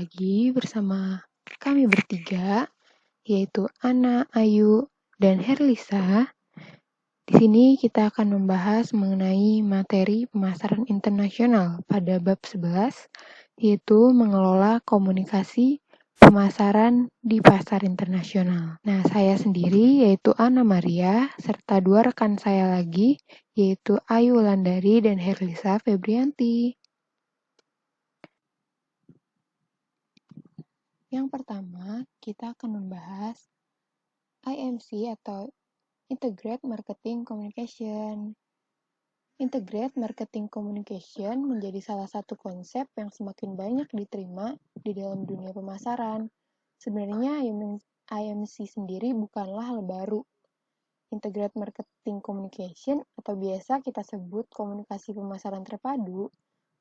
lagi bersama kami bertiga, yaitu Ana, Ayu, dan Herlisa. Di sini kita akan membahas mengenai materi pemasaran internasional pada bab 11, yaitu mengelola komunikasi pemasaran di pasar internasional. Nah, saya sendiri yaitu Ana Maria, serta dua rekan saya lagi, yaitu Ayu Wulandari dan Herlisa Febrianti. Yang pertama, kita akan membahas IMC atau Integrated Marketing Communication. Integrated Marketing Communication menjadi salah satu konsep yang semakin banyak diterima di dalam dunia pemasaran. Sebenarnya IMC sendiri bukanlah hal baru. Integrated Marketing Communication atau biasa kita sebut komunikasi pemasaran terpadu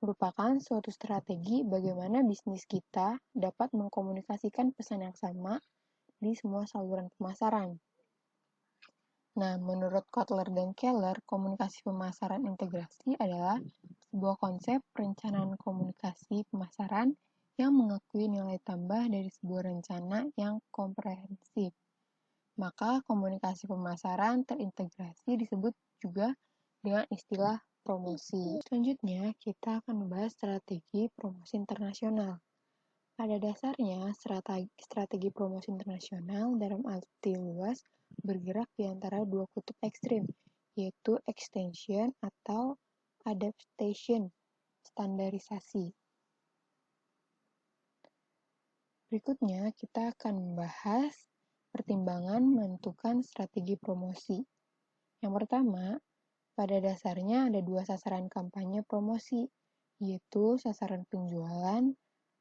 merupakan suatu strategi bagaimana bisnis kita dapat mengkomunikasikan pesan yang sama di semua saluran pemasaran. Nah, menurut Kotler dan Keller, komunikasi pemasaran integrasi adalah sebuah konsep perencanaan komunikasi pemasaran yang mengakui nilai tambah dari sebuah rencana yang komprehensif. Maka komunikasi pemasaran terintegrasi disebut juga dengan istilah promosi. Selanjutnya, kita akan membahas strategi promosi internasional. Pada dasarnya, strategi promosi internasional dalam arti luas bergerak di antara dua kutub ekstrim, yaitu extension atau adaptation, standarisasi. Berikutnya, kita akan membahas pertimbangan menentukan strategi promosi. Yang pertama, pada dasarnya ada dua sasaran kampanye promosi, yaitu sasaran penjualan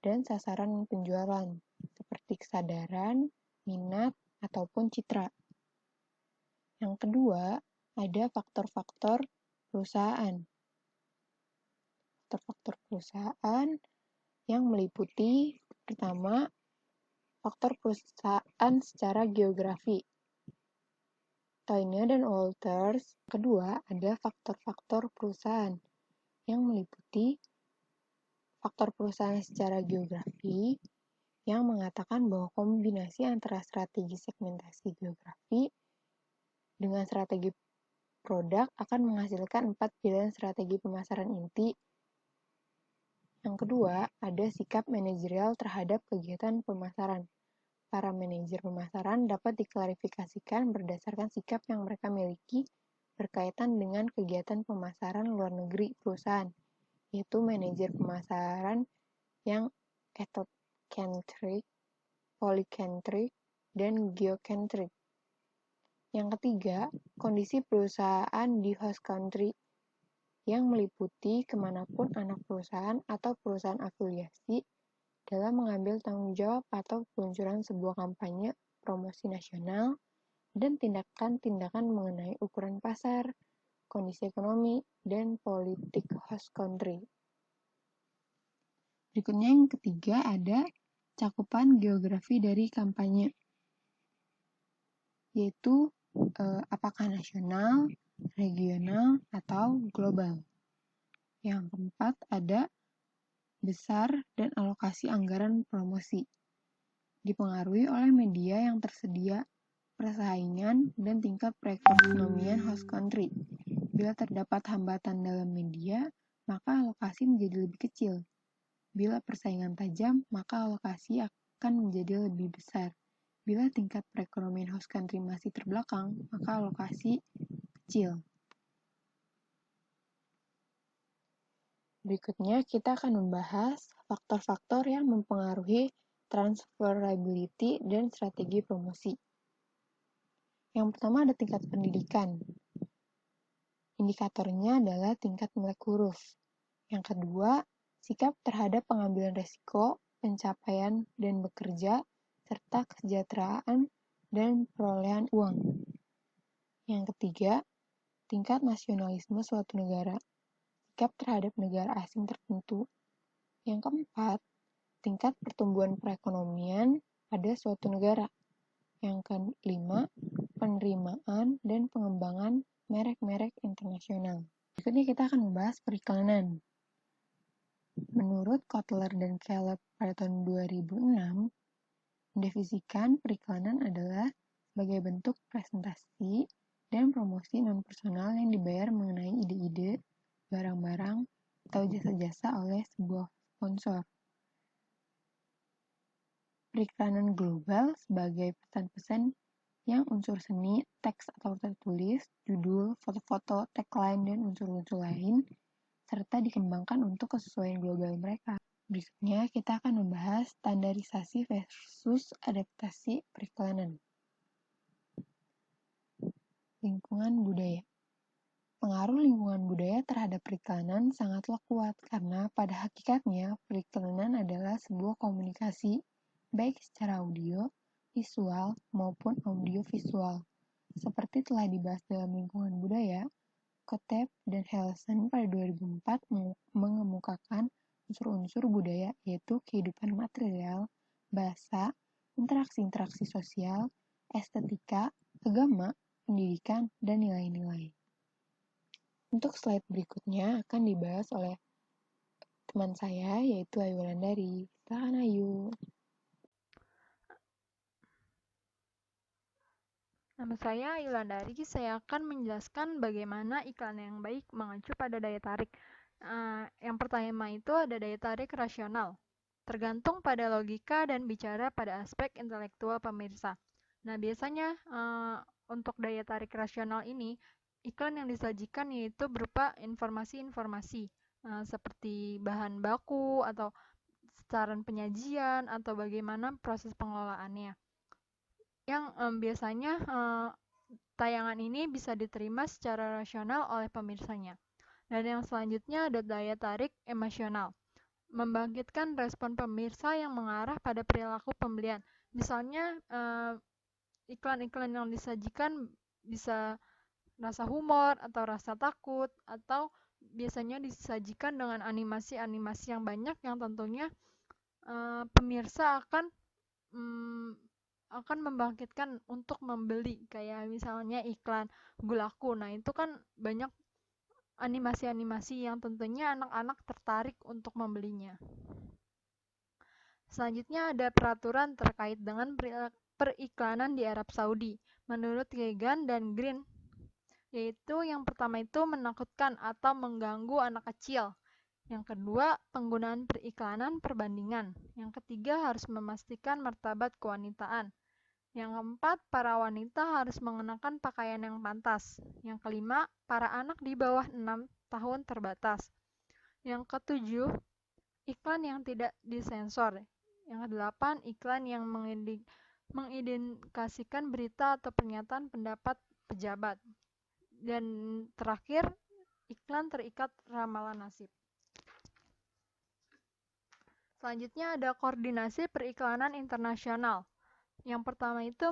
dan sasaran penjualan, seperti kesadaran, minat, ataupun citra. Yang kedua, ada faktor-faktor perusahaan. Faktor-faktor perusahaan yang meliputi, pertama, faktor perusahaan secara geografi. Toyne dan Walters. Kedua, ada faktor-faktor perusahaan yang meliputi faktor perusahaan secara geografi yang mengatakan bahwa kombinasi antara strategi segmentasi geografi dengan strategi produk akan menghasilkan 4 pilihan strategi pemasaran inti. Yang kedua, ada sikap manajerial terhadap kegiatan pemasaran. Para manajer pemasaran dapat diklarifikasikan berdasarkan sikap yang mereka miliki berkaitan dengan kegiatan pemasaran luar negeri perusahaan, yaitu manajer pemasaran yang ethnocentric, polycentric, dan geocentric. Yang ketiga, kondisi perusahaan di host country yang meliputi kemanapun anak perusahaan atau perusahaan afiliasi dalam mengambil tanggung jawab atau peluncuran sebuah kampanye promosi nasional dan tindakan-tindakan mengenai ukuran pasar, kondisi ekonomi, dan politik host country. Berikutnya yang ketiga ada cakupan geografi dari kampanye, yaitu apakah nasional, regional, atau global. Yang keempat ada besar dan alokasi anggaran promosi. Dipengaruhi oleh media yang tersedia, persaingan, dan tingkat perekonomian host country. Bila terdapat hambatan dalam media, maka alokasi menjadi lebih kecil. Bila persaingan tajam, maka alokasi akan menjadi lebih besar. Bila tingkat perekonomian host country masih terbelakang, maka alokasi kecil. Berikutnya, kita akan membahas faktor-faktor yang mempengaruhi transferability dan strategi promosi. Yang pertama ada tingkat pendidikan. Indikatornya adalah tingkat melek huruf. Yang kedua, sikap terhadap pengambilan risiko, pencapaian dan bekerja, serta kesejahteraan dan perolehan uang. Yang ketiga, tingkat nasionalisme suatu negara. Sikap terhadap negara asing tertentu. Yang keempat, tingkat pertumbuhan perekonomian pada suatu negara. Yang kelima, penerimaan dan pengembangan merek-merek internasional. Berikutnya kita akan membahas periklanan. Menurut Kotler dan Caleb pada tahun 2006, mendefinisikan periklanan adalah sebagai bentuk presentasi dan promosi non-personal yang dibayar mengenai ide-ide, barang-barang, atau jasa-jasa oleh sebuah sponsor. Periklanan global sebagai pesan-pesan yang unsur seni, teks atau tertulis, judul, foto-foto, tagline, dan unsur-unsur lain, serta dikembangkan untuk kesesuaian global mereka. Berikutnya, kita akan membahas standarisasi versus adaptasi periklanan. Lingkungan budaya. Pengaruh lingkungan budaya terhadap periklanan sangatlah kuat karena pada hakikatnya periklanan adalah sebuah komunikasi baik secara audio, visual, maupun audiovisual. Seperti telah dibahas dalam lingkungan budaya, Kotep dan Helsen pada 2004 mengemukakan unsur-unsur budaya yaitu kehidupan material, bahasa, interaksi-interaksi sosial, estetika, agama, pendidikan, dan nilai-nilai. Untuk slide berikutnya akan dibahas oleh teman saya yaitu Ayu Wulandari. Silakan Ayu. Nama saya Yulandari, saya akan menjelaskan bagaimana iklan yang baik mengacu pada daya tarik. Yang pertama itu ada daya tarik rasional, tergantung pada logika dan bicara pada aspek intelektual pemirsa. Nah, biasanya untuk daya tarik rasional ini, iklan yang disajikan yaitu berupa informasi-informasi seperti bahan baku atau saran penyajian atau bagaimana proses pengelolaannya yang biasanya tayangan ini bisa diterima secara rasional oleh pemirsanya. Dan yang selanjutnya ada daya tarik emosional, membangkitkan respon pemirsa yang mengarah pada perilaku pembelian. Misalnya iklan-iklan yang disajikan bisa rasa humor atau rasa takut, atau biasanya disajikan dengan animasi-animasi yang banyak yang tentunya pemirsa akan membangkitkan untuk membeli, kayak misalnya iklan Gulaku. Nah, itu kan banyak animasi-animasi yang tentunya anak-anak tertarik untuk membelinya. Selanjutnya ada peraturan terkait dengan periklanan di Arab Saudi. Menurut Kagan dan Green, yaitu yang pertama itu menakutkan atau mengganggu anak kecil. Yang kedua, penggunaan periklanan perbandingan. Yang ketiga, harus memastikan martabat kewanitaan. Yang keempat, para wanita harus mengenakan pakaian yang pantas. Yang kelima, para anak di bawah 6 tahun terbatas. Yang ketujuh, iklan yang tidak disensor. Yang kedelapan, iklan yang mengindikasikan berita atau pernyataan pendapat pejabat. Dan terakhir, iklan terikat ramalan nasib. Selanjutnya ada koordinasi periklanan internasional. Yang pertama itu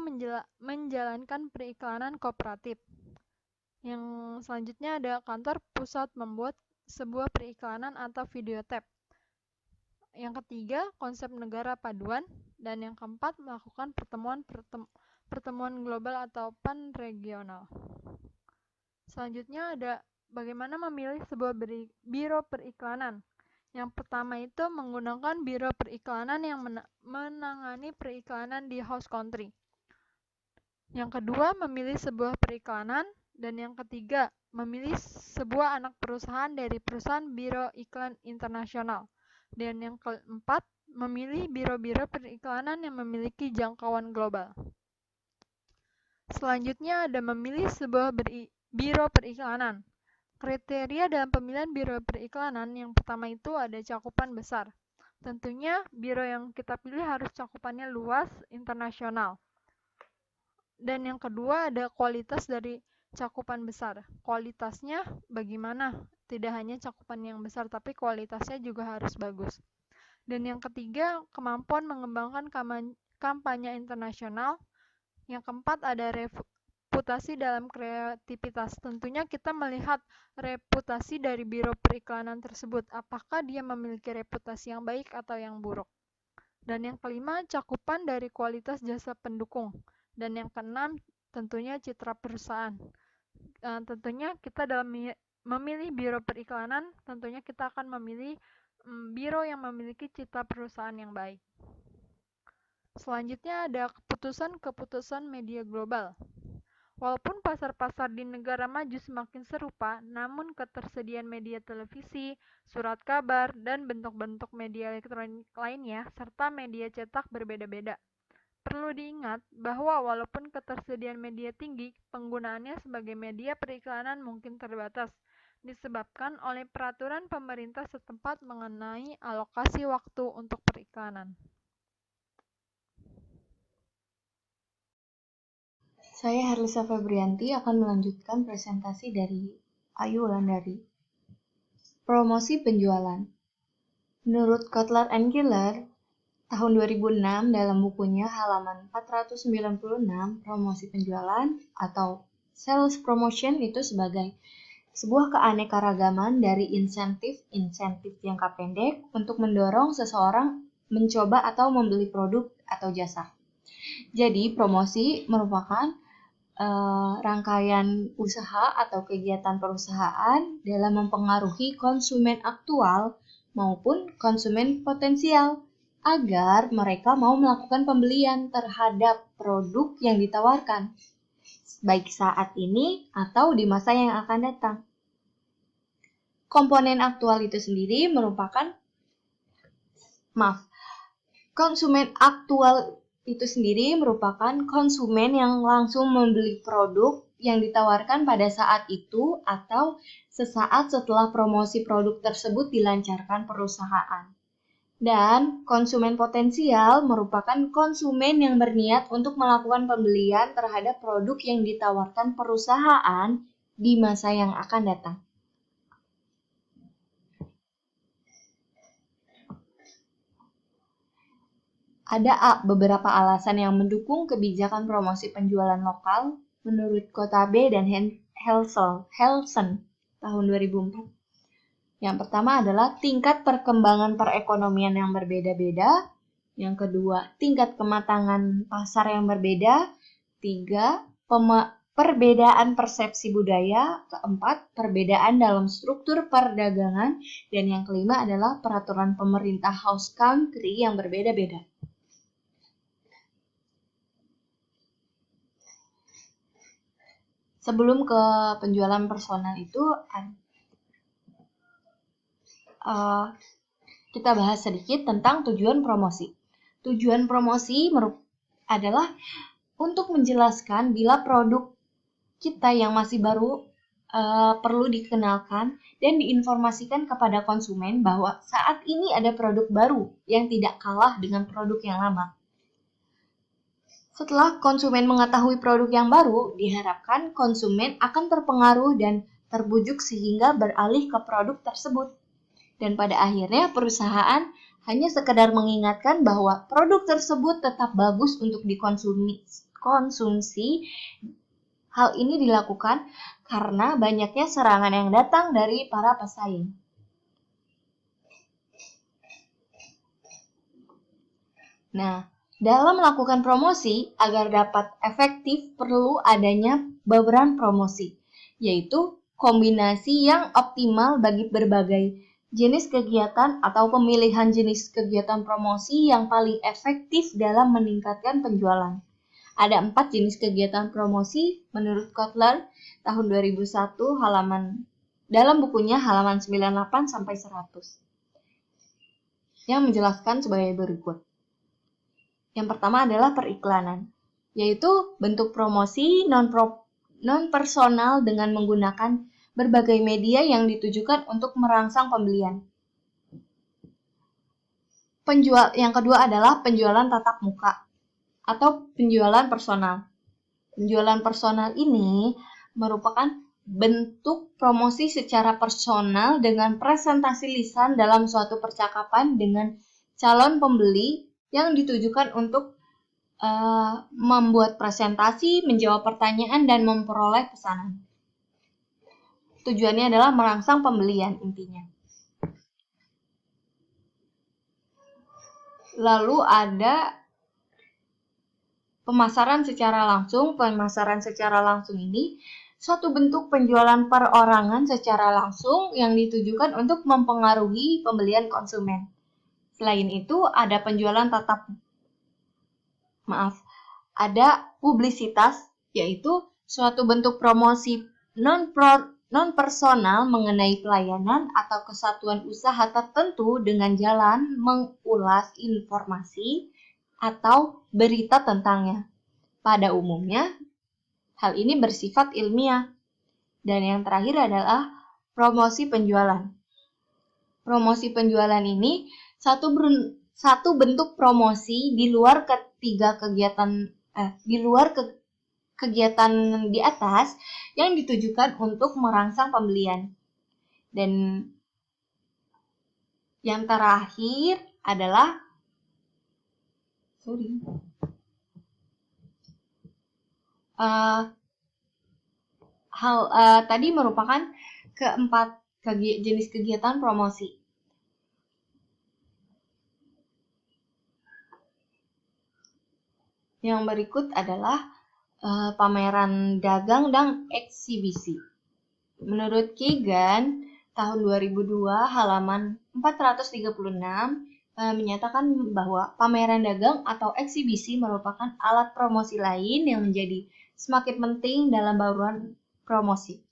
menjalankan periklanan kooperatif. Yang selanjutnya ada kantor pusat membuat sebuah periklanan atau video tape. Yang ketiga, konsep negara paduan. Dan yang keempat, melakukan pertemuan global atau pan-regional. Selanjutnya ada bagaimana memilih sebuah biro periklanan. Yang pertama itu menggunakan biro periklanan yang menangani periklanan di host country. Yang kedua, memilih sebuah periklanan. Dan yang ketiga, memilih sebuah anak perusahaan dari perusahaan biro iklan internasional. Dan yang keempat, memilih biro-biro periklanan yang memiliki jangkauan global. Selanjutnya ada memilih sebuah biro periklanan. Kriteria dalam pemilihan biro periklanan yang pertama itu ada cakupan besar. Tentunya biro yang kita pilih harus cakupannya luas, internasional. Dan yang kedua ada kualitas dari cakupan besar. Kualitasnya bagaimana? Tidak hanya cakupan yang besar, tapi kualitasnya juga harus bagus. Dan yang ketiga, kemampuan mengembangkan kampanye internasional. Yang keempat ada reputasi dalam kreativitas. Tentunya kita melihat reputasi dari biro periklanan tersebut. Apakah dia memiliki reputasi yang baik atau yang buruk. Dan yang kelima, cakupan dari kualitas jasa pendukung. Dan yang keenam, tentunya citra perusahaan. Tentunya kita dalam memilih biro periklanan, tentunya kita akan memilih biro yang memiliki citra perusahaan yang baik. Selanjutnya ada keputusan-keputusan media global. Walaupun pasar-pasar di negara maju semakin serupa, namun ketersediaan media televisi, surat kabar, dan bentuk-bentuk media elektronik lainnya, serta media cetak berbeda-beda. Perlu diingat bahwa walaupun ketersediaan media tinggi, penggunaannya sebagai media periklanan mungkin terbatas, disebabkan oleh peraturan pemerintah setempat mengenai alokasi waktu untuk periklanan. Saya Herlisa Febrianti akan melanjutkan presentasi dari Ayu Wulandari. Promosi penjualan. Menurut Kotler and Giller, tahun 2006 dalam bukunya halaman 496, promosi penjualan atau sales promotion itu sebagai sebuah keanekaragaman dari insentif jangka pendek untuk mendorong seseorang mencoba atau membeli produk atau jasa. Jadi, promosi merupakan rangkaian usaha atau kegiatan perusahaan dalam mempengaruhi konsumen aktual maupun konsumen potensial agar mereka mau melakukan pembelian terhadap produk yang ditawarkan, baik saat ini atau di masa yang akan datang. Komponen aktual itu sendiri merupakan konsumen aktual itu sendiri merupakan konsumen yang langsung membeli produk yang ditawarkan pada saat itu atau sesaat setelah promosi produk tersebut dilancarkan perusahaan. Dan konsumen potensial merupakan konsumen yang berniat untuk melakukan pembelian terhadap produk yang ditawarkan perusahaan di masa yang akan datang. Ada beberapa alasan yang mendukung kebijakan promosi penjualan lokal menurut Kotabe dan Helsen tahun 2004. Yang pertama adalah tingkat perkembangan perekonomian yang berbeda-beda. Yang kedua, tingkat kematangan pasar yang berbeda. Tiga, perbedaan persepsi budaya. Keempat, perbedaan dalam struktur perdagangan. Dan yang kelima adalah peraturan pemerintah host country yang berbeda-beda. Sebelum ke penjualan personal itu, kita bahas sedikit tentang tujuan promosi. Tujuan promosi adalah untuk menjelaskan bila produk kita yang masih baru perlu dikenalkan dan diinformasikan kepada konsumen bahwa saat ini ada produk baru yang tidak kalah dengan produk yang lama. Setelah konsumen mengetahui produk yang baru, diharapkan konsumen akan terpengaruh dan terbujuk sehingga beralih ke produk tersebut. Dan pada akhirnya perusahaan hanya sekedar mengingatkan bahwa produk tersebut tetap bagus untuk dikonsumsi. Hal ini dilakukan karena banyaknya serangan yang datang dari para pesaing. Nah, dalam melakukan promosi, agar dapat efektif perlu adanya bauran promosi, yaitu kombinasi yang optimal bagi berbagai jenis kegiatan atau pemilihan jenis kegiatan promosi yang paling efektif dalam meningkatkan penjualan. Ada 4 jenis kegiatan promosi menurut Kotler tahun 2001 dalam bukunya halaman 98-100 yang menjelaskan sebagai berikut. Yang pertama adalah periklanan, yaitu bentuk promosi non-personal dengan menggunakan berbagai media yang ditujukan untuk merangsang pembelian. Yang kedua adalah penjualan tatap muka atau penjualan personal. Penjualan personal ini merupakan bentuk promosi secara personal dengan presentasi lisan dalam suatu percakapan dengan calon pembeli yang ditujukan untuk membuat presentasi, menjawab pertanyaan, dan memperoleh pesanan. Tujuannya adalah merangsang pembelian intinya. Lalu ada pemasaran secara langsung. Pemasaran secara langsung ini suatu bentuk penjualan perorangan secara langsung yang ditujukan untuk mempengaruhi pembelian konsumen. Selain itu, ada penjualan ada publisitas, yaitu suatu bentuk promosi non-personal mengenai pelayanan atau kesatuan usaha tertentu dengan jalan mengulas informasi atau berita tentangnya. Pada umumnya, hal ini bersifat ilmiah. Dan yang terakhir adalah promosi penjualan. Promosi penjualan ini satu bentuk promosi di luar kegiatan di atas yang ditujukan untuk merangsang pembelian. Dan yang terakhir adalah tadi merupakan keempat jenis kegiatan promosi. Yang berikut adalah pameran dagang dan eksibisi. Menurut Kagan, tahun 2002 halaman 436 menyatakan bahwa pameran dagang atau eksibisi merupakan alat promosi lain yang menjadi semakin penting dalam bauran promosi,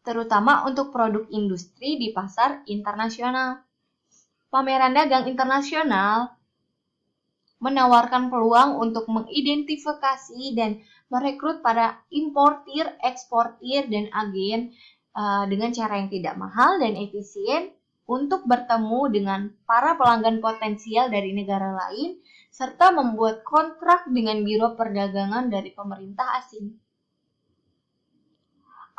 terutama untuk produk industri di pasar internasional. Pameran dagang internasional menawarkan peluang untuk mengidentifikasi dan merekrut para importir, eksportir, dan agen dengan cara yang tidak mahal dan efisien untuk bertemu dengan para pelanggan potensial dari negara lain, serta membuat kontrak dengan biro perdagangan dari pemerintah asing.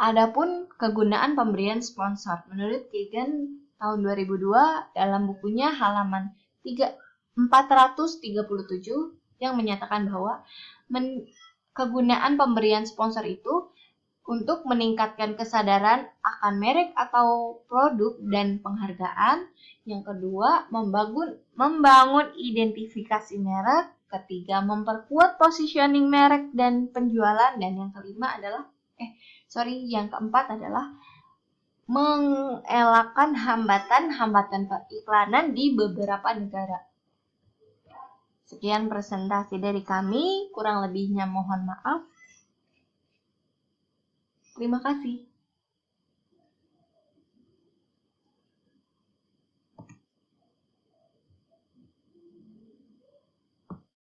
Adapun kegunaan pemberian sponsor, menurut Kagan tahun 2002 dalam bukunya halaman 437 yang menyatakan bahwa kegunaan pemberian sponsor itu untuk meningkatkan kesadaran akan merek atau produk dan penghargaan. Yang kedua, membangun identifikasi merek. Ketiga, memperkuat positioning merek dan penjualan. Dan yang kelima adalah yang keempat adalah mengelakkan hambatan periklanan di beberapa negara. Sekian presentasi dari kami, kurang lebihnya mohon maaf. Terima kasih.